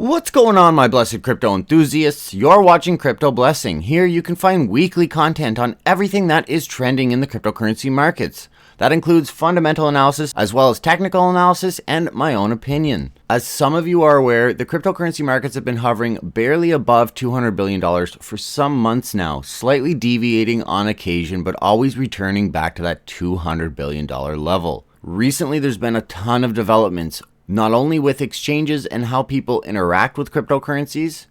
What's going on, my blessed crypto enthusiasts? You're watching Crypto Blessing. Here you can find weekly content on everything that is trending in the cryptocurrency markets. That includes fundamental analysis as well as technical analysis and my own opinion. As some of you are aware, the cryptocurrency markets have been hovering barely above $200 billion for some months now, slightly deviating on occasion but always returning back to that $200 billion level. Recently there's been a ton of developments, not only with exchanges and how people interact with cryptocurrencies,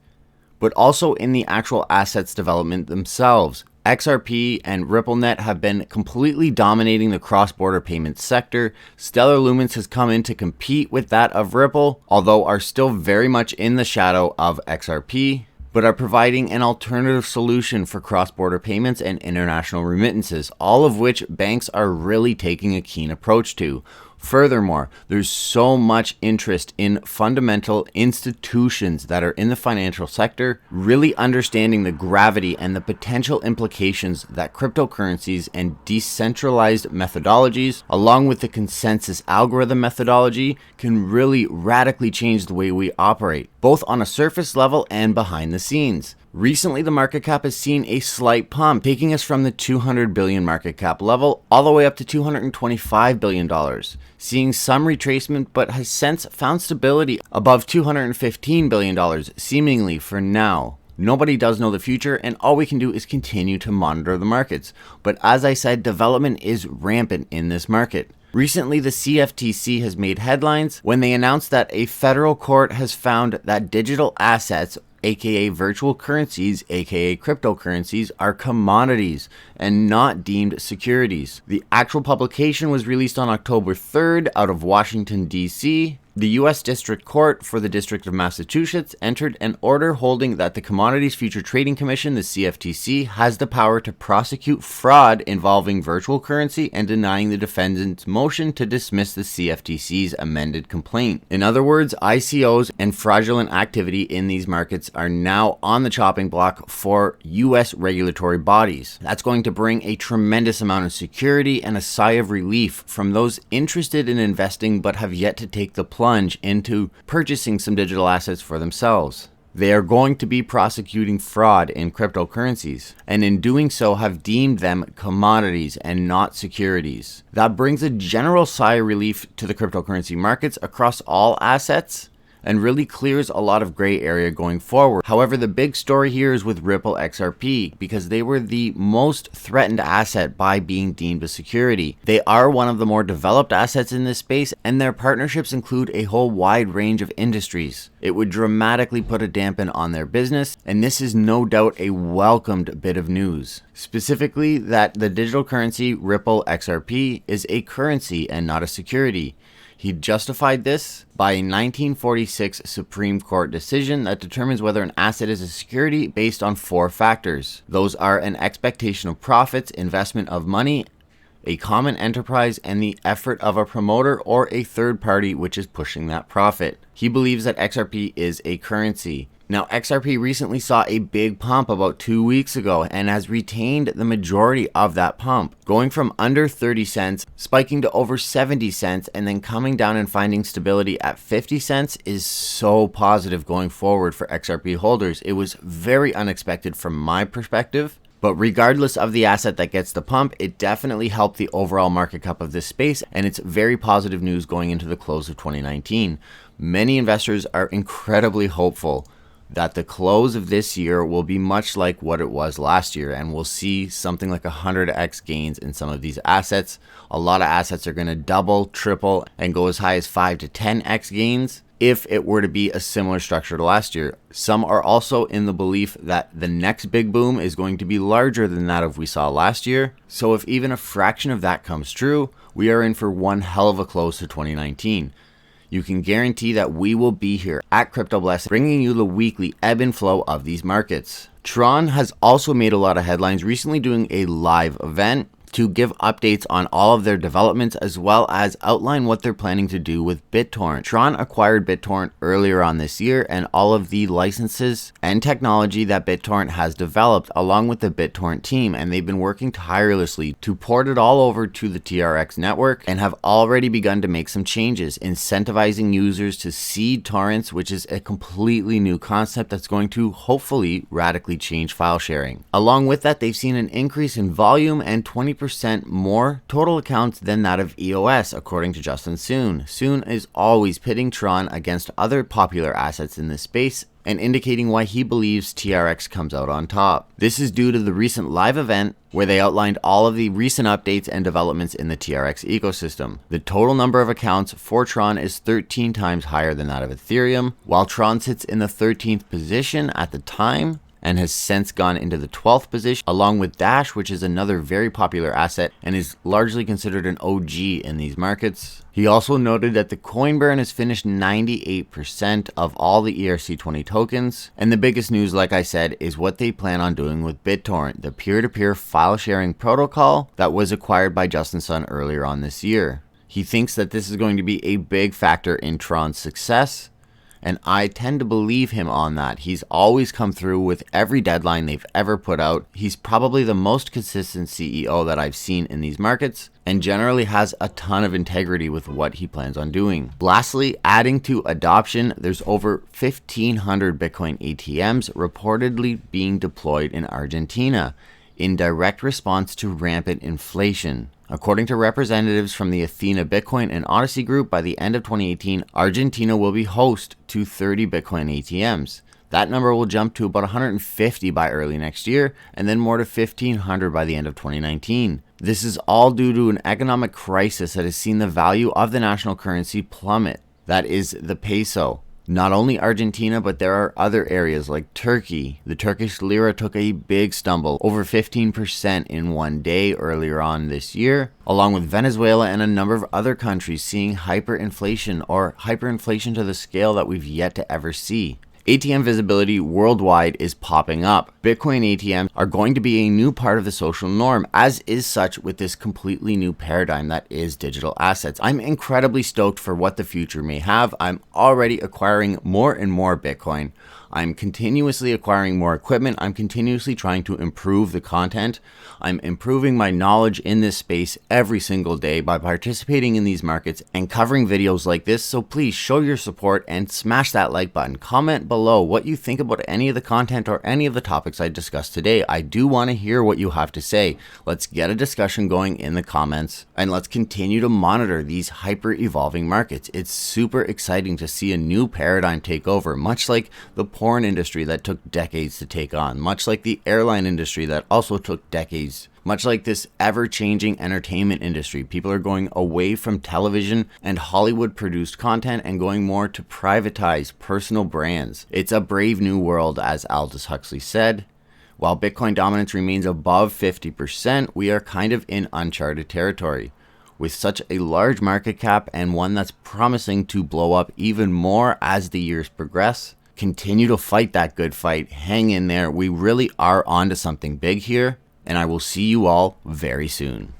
but also in the actual assets development themselves. XRP and RippleNet have been completely dominating the cross-border payments sector. Stellar Lumens has come in to compete with that of Ripple, although are still very much in the shadow of XRP, but are providing an alternative solution for cross-border payments and international remittances, all of which banks are really taking a keen approach to. Furthermore, there's so much interest in fundamental institutions that are in the financial sector, really understanding the gravity and the potential implications that cryptocurrencies and decentralized methodologies, along with the consensus algorithm methodology, can really radically change the way we operate, both on a surface level and behind the scenes. Recently, the market cap has seen a slight pump, taking us from the 200 billion market cap level all the way up to $225 billion, seeing some retracement but has since found stability above $215 billion, seemingly for now. Nobody does know the future, and all we can do is continue to monitor the markets. But as I said, development is rampant in this market. Recently, the CFTC has made headlines when they announced that a federal court has found that digital assets, aka virtual currencies, aka cryptocurrencies, are commodities and not deemed securities. The actual publication was released on October 3rd out of Washington, D.C. The U.S. District Court for the District of Massachusetts entered an order holding that the Commodities Future Trading Commission, the CFTC, has the power to prosecute fraud involving virtual currency and denying the defendant's motion to dismiss the CFTC's amended complaint. In other words, ICOs and fraudulent activity in these markets are now on the chopping block for U.S. regulatory bodies. That's going to bring a tremendous amount of security and a sigh of relief from those interested in investing but have yet to take the plunge into purchasing some digital assets for themselves. They are going to be prosecuting fraud in cryptocurrencies, and in doing so have deemed them commodities and not securities. That brings a general sigh of relief to the cryptocurrency markets across all assets, and really clears a lot of gray area going forward. However, the big story here is with Ripple XRP, because they were the most threatened asset by being deemed a security. They are one of the more developed assets in this space, and their partnerships include a whole wide range of industries. It would dramatically put a dampen on their business, and this is no doubt a welcomed bit of news. Specifically, that the digital currency Ripple XRP is a currency and not a security. He justified this by a 1946 Supreme Court decision that determines whether an asset is a security based on 4 factors. Those are an expectation of profits, investment of money, a common enterprise, and the effort of a promoter or a third party which is pushing that profit. He believes that XRP is a currency. Now, XRP recently saw a big pump about 2 weeks ago and has retained the majority of that pump, going from under 30 cents, spiking to over 70 cents, and then coming down and finding stability at 50 cents is so positive going forward for XRP holders. It was very unexpected from my perspective. But regardless of the asset that gets the pump, it definitely helped the overall market cap of this space, and it's very positive news going into the close of 2019. Many investors are incredibly hopeful that the close of this year will be much like what it was last year, and we'll see something like 100x gains in some of these assets. A lot of assets are going to double, triple, and go as high as 5 to 10x gains if it were to be a similar structure to last year. Some are also in the belief that the next big boom is going to be larger than that of we saw last year. So if even a fraction of that comes true, we are in for one hell of a close to 2019. You can guarantee that we will be here at Crypto Blessing, bringing you the weekly ebb and flow of these markets. Tron has also made a lot of headlines recently, doing a live event to give updates on all of their developments as well as outline what they're planning to do with BitTorrent. Tron acquired BitTorrent earlier on this year, and all of the licenses and technology that BitTorrent has developed along with the BitTorrent team, and they've been working tirelessly to port it all over to the TRX network and have already begun to make some changes, incentivizing users to seed torrents, which is a completely new concept that's going to hopefully radically change file sharing. Along with that, they've seen an increase in volume and 20% more total accounts than that of EOS, according to Justin Soon. Soon is always pitting Tron against other popular assets in this space and indicating why he believes TRX comes out on top. This is due to the recent live event where they outlined all of the recent updates and developments in the TRX ecosystem. The total number of accounts for Tron is 13 times higher than that of Ethereum, while Tron sits in the 13th position at the time and has since gone into the 12th position, along with Dash, which is another very popular asset and is largely considered an OG in these markets. He also noted that the coin burn has finished 98% of all the ERC20 tokens, and the biggest news, like I said, is what they plan on doing with BitTorrent, the peer-to-peer file sharing protocol that was acquired by Justin Sun earlier on this year. He thinks that this is going to be a big factor in Tron's success, and I tend to believe him on that. He's always come through with every deadline they've ever put out. He's probably the most consistent CEO that I've seen in these markets and generally has a ton of integrity with what he plans on doing. Lastly, adding to adoption, there's over 1,500 Bitcoin ATMs reportedly being deployed in Argentina in direct response to rampant inflation. According to representatives from the Athena Bitcoin and Odyssey Group, by the end of 2018, Argentina will be host to 30 Bitcoin ATMs. That number will jump to about 150 by early next year, and then more to 1,500 by the end of 2019. This is all due to an economic crisis that has seen the value of the national currency plummet. That is the peso. Not only Argentina, but there are other areas like Turkey. The Turkish lira took a big stumble, over 15% in one day earlier on this year, along with Venezuela and a number of other countries seeing hyperinflation or hyperinflation to the scale that we've yet to ever see. ATM visibility worldwide is popping up. Bitcoin ATMs are going to be a new part of the social norm, as is such with this completely new paradigm that is digital assets. I'm incredibly stoked for what the future may have. I'm already acquiring more and more Bitcoin. I'm continuously acquiring more equipment. I'm continuously trying to improve the content. I'm improving my knowledge in this space every single day by participating in these markets and covering videos like this. So please show your support and smash that like button. Comment below what you think about any of the content or any of the topics I discussed today. I do want to hear what you have to say. Let's get a discussion going in the comments, and let's continue to monitor these hyper evolving markets. It's super exciting to see a new paradigm take over, much like the porn industry that took decades to take on, much like the airline industry that also took decades, much like this ever-changing entertainment industry. People are going away from television and Hollywood-produced content and going more to privatize personal brands. It's a brave new world, as Aldous Huxley said. While Bitcoin dominance remains above 50%, we are kind of in uncharted territory. With such a large market cap and one that's promising to blow up even more as the years progress, continue to fight that good fight. Hang in there. We really are onto something big here, and I will see you all very soon.